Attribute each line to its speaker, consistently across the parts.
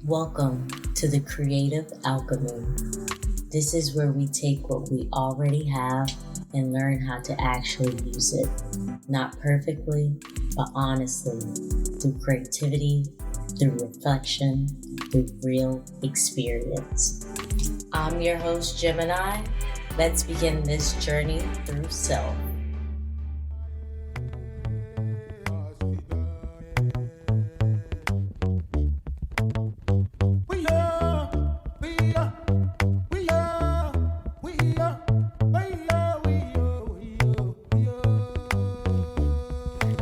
Speaker 1: Welcome to the Creative Alchemy. This is where we take what we already have and learn how to actually use it. Not perfectly, but honestly, through creativity, through reflection, through real experience. I'm your host, Gemini. Let's begin this journey through self.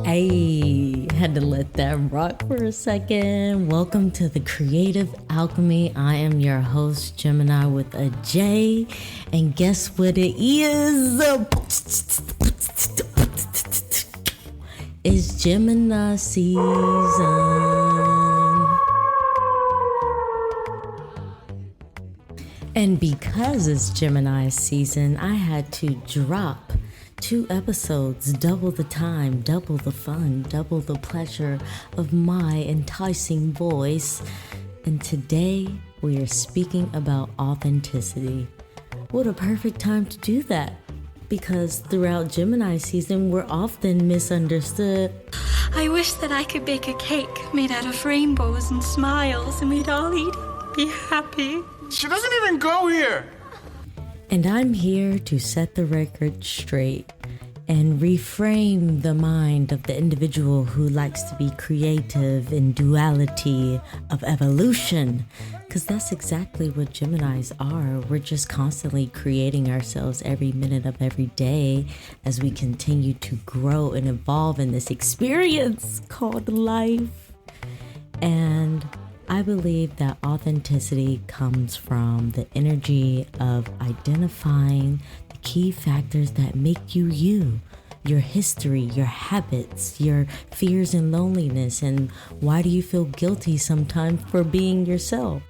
Speaker 1: Hey, had to let that rock for a second. Welcome to the Creative Alchemy. I am your host, Gemini with a J. And guess what it is? It's Gemini season. And because it's Gemini season, I had to drop 2 episodes, double the time, double the fun, double the pleasure of my enticing voice. And today we are speaking about authenticity. What a perfect time to do that, because throughout Gemini season, we're often misunderstood.
Speaker 2: I wish that I could bake a cake made out of rainbows and smiles, and we'd all eat it and be happy.
Speaker 3: She doesn't even go here.
Speaker 1: And I'm here to set the record straight and reframe the mind of the individual who likes to be creative in duality of evolution. Because that's exactly what Geminis are. We're just constantly creating ourselves every minute of every day as we continue to grow and evolve in this experience called life. And I believe that authenticity comes from the energy of identifying the key factors that make you you, your history, your habits, your fears and loneliness, and why do you feel guilty sometimes for being yourself?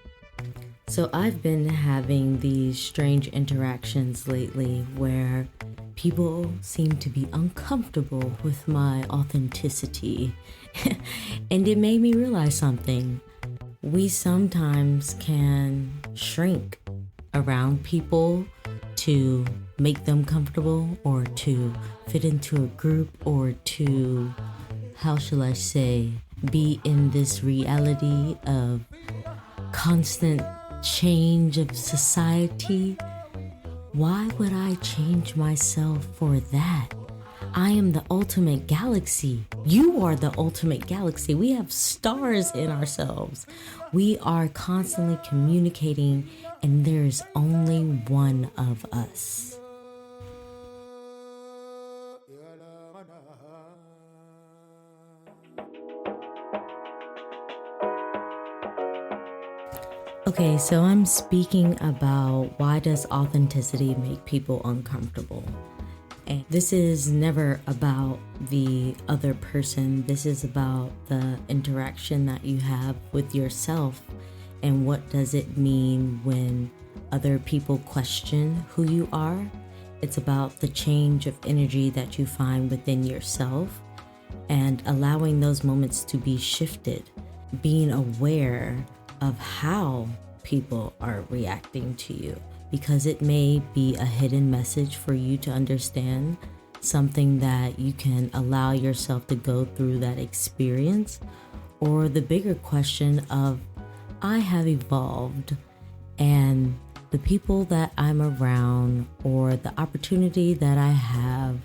Speaker 1: So I've been having these strange interactions lately where people seem to be uncomfortable with my authenticity. And it made me realize something. We sometimes can shrink around people to make them comfortable or to fit into a group or to, how shall I say, be in this reality of constant change of society. Why would I change myself for that? I am the ultimate galaxy. You are the ultimate galaxy. We have stars in ourselves. We are constantly communicating, and there's only one of us. Okay, so I'm speaking about why does authenticity make people uncomfortable? And this is never about the other person. This is about the interaction that you have with yourself. And what does it mean when other people question who you are? It's about the change of energy that you find within yourself and allowing those moments to be shifted, being aware of how people are reacting to you. Because it may be a hidden message for you to understand, something that you can allow yourself to go through that experience, or the bigger question of, I have evolved and the people that I'm around or the opportunity that I have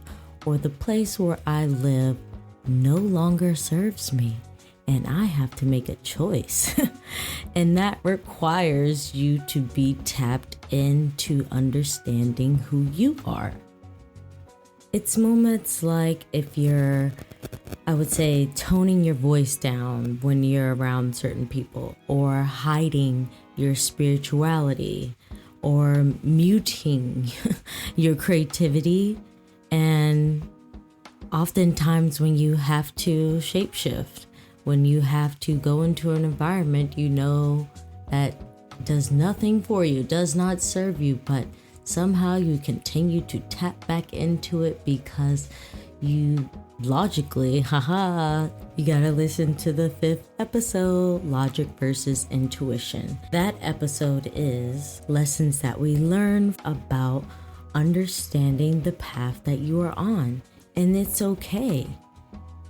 Speaker 1: or the place where I live no longer serves me. And I have to make a choice. And that requires you to be tapped into understanding who you are. It's moments like if you're, I would say, toning your voice down when you're around certain people, or hiding your spirituality, or muting your creativity. And oftentimes when you have to shapeshift, when you have to go into an environment you know that does nothing for you, does not serve you, but somehow you continue to tap back into it because you logically, you gotta listen to the 5th episode, Logic versus Intuition. That episode is lessons that we learn about understanding the path that you are on. And it's okay.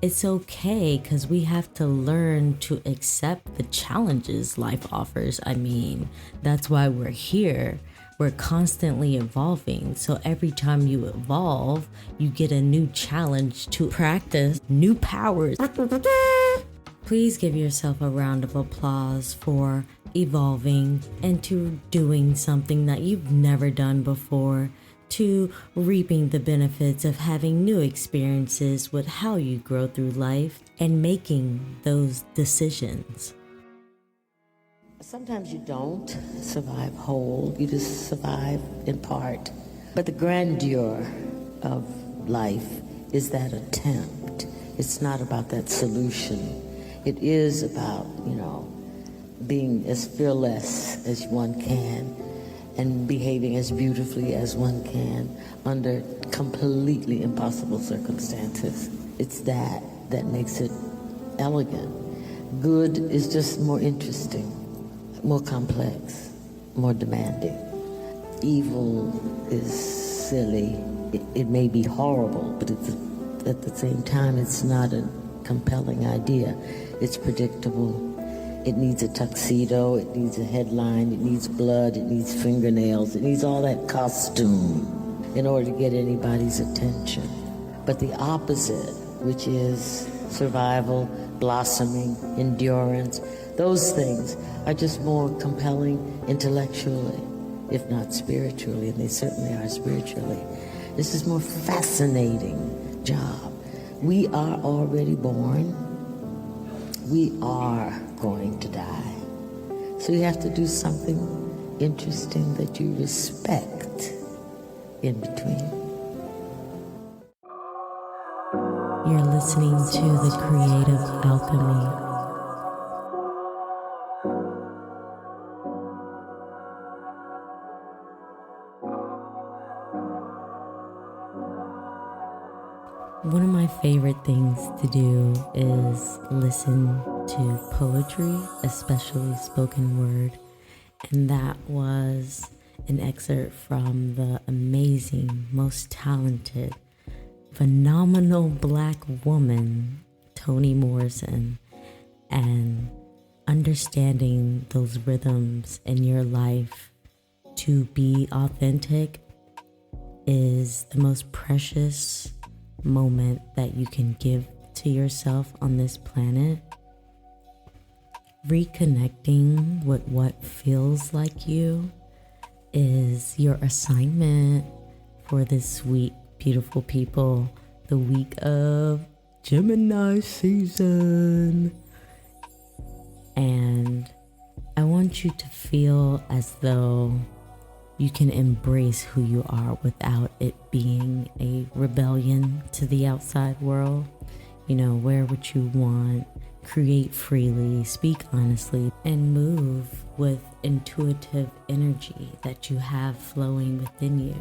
Speaker 1: It's okay because we have to learn to accept the challenges life offers. I mean, that's why we're here. We're constantly evolving. So every time you evolve, you get a new challenge to practice new powers. Please give yourself a round of applause for evolving and to doing something that you've never done before, to reaping the benefits of having new experiences with how you grow through life and making those decisions.
Speaker 4: Sometimes you don't survive whole, you just survive in part. But the grandeur of life is that attempt. It's not about that solution. It is about, being as fearless as one can and behaving as beautifully as one can under completely impossible circumstances. It's that makes it elegant. Good is just more interesting, more complex, more demanding. Evil is silly. It may be horrible, but at the same time, it's not a compelling idea. It's predictable. It needs a tuxedo, it needs a headline, it needs blood, it needs fingernails, it needs all that costume in order to get anybody's attention. But the opposite, which is survival, blossoming, endurance, those things are just more compelling intellectually, if not spiritually, and they certainly are spiritually. This is more fascinating job. We are already born. We are going to die. So you have to do something interesting that you respect in between.
Speaker 1: You're listening to The Creative Alchemy. One of my favorite things to do is listen to poetry, especially spoken word. And that was an excerpt from the amazing, most talented, phenomenal Black woman, Toni Morrison, and understanding those rhythms in your life to be authentic is the most precious moment that you can give to yourself on this planet. Reconnecting with what feels like you is your assignment for this week, beautiful people, the week of Gemini season. And I want you to feel as though you can embrace who you are without it being a rebellion to the outside world. Wear what you want, create freely, speak honestly, and move with intuitive energy that you have flowing within you.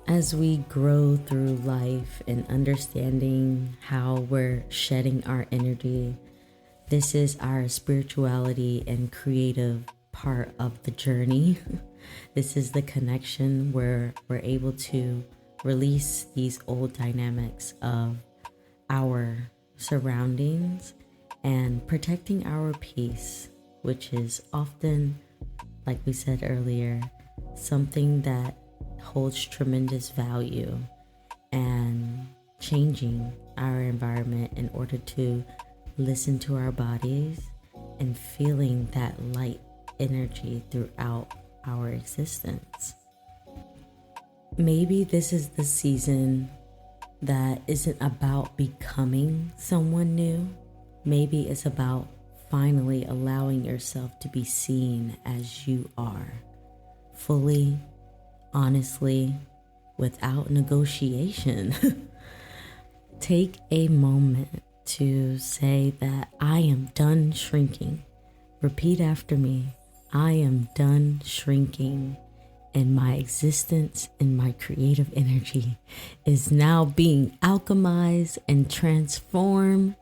Speaker 1: As we grow through life and understanding how we're shedding our energy, this is our spirituality and creative part of the journey. This is the connection where we're able to release these old dynamics of our surroundings and protecting our peace, which is often, like we said earlier, something that holds tremendous value, and changing our environment in order to listen to our bodies and feeling that light energy throughout our existence. Maybe this is the season that isn't about becoming someone new. Maybe it's about finally allowing yourself to be seen as you are, fully, honestly, without negotiation. Take a moment to say that I am done shrinking. Repeat after me. I am done shrinking and my existence and my creative energy is now being alchemized and transformed.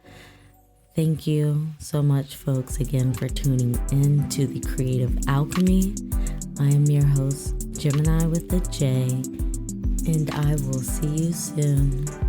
Speaker 1: Thank you so much, folks, again for tuning in to the Creative Alchemy. I am your host, Gemini with a J, and I will see you soon.